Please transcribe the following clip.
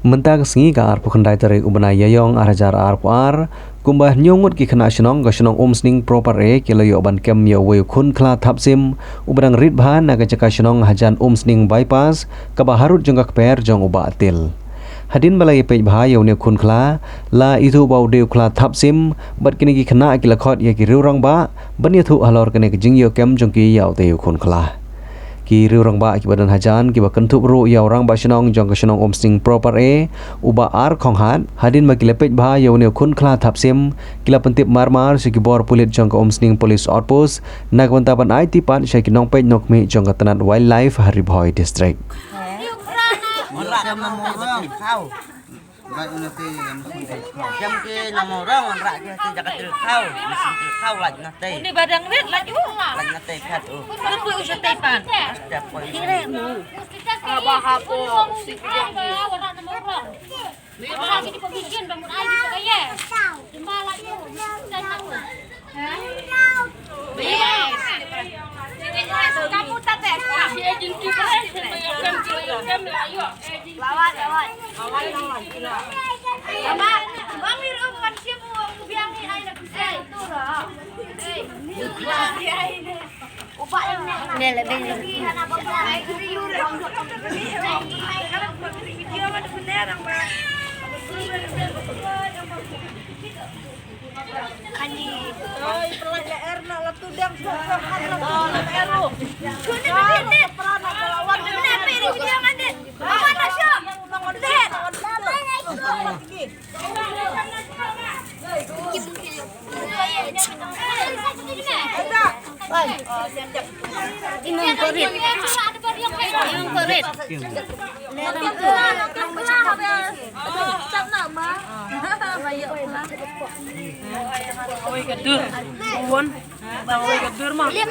Mentang sengi ka ar pukandai tarik ubenai yayong arajar ar puar kumbah nyongut ki kena senong ga senong sning proper kilo yo ban kem yo we kun kla thapsim ubadang rit bhan naga jaka senong hajan sning bypass ka baharut jongga per jong uba atil hadin balai pej bha yo ne kun kla la itu bau deu kla thapsim bat kini ki kena ki lakhot ye ki riurang ba ban ye thu halor kene ki jing yo kem jong ki yaw teu kun kla ki riurang ba ki badan hajan ki bakan thup ru yaw rang ba senong jong ka senong sning proper uba ar khong hat hadin ma ki lepej bha yo ne kun kla thapsim kila pentip marmar se ki bor pulit jong ka sning police outpost nak bantaban IT pan se ki nong pej nok mi jong ka tanat wildlife Haribhoi district jam ke nama orang rak dia jaga terkau mesin terkau lagi nanti ini badang red lagi nanti kat kenapa usah tepan setiap poin kiremu abah hapo si orang nama orang orang ini pembikin bangun air di pegaya jembalan tu dan tahu kamu tak tes agent kita kan ayo lawan Bang Miro kan siapa biang ni air nak bisa itu lah. Upak yang ni lebih lebih. Anak bapa air tu diur. Video mana benar apa? Kani. Oh, perlahan erna letudang sokong harap. Oh, leperu. Sudah benar. Perana lawan. Benar video mana? Mana syok? Benar. Gadur, bang gadur mah. Lihat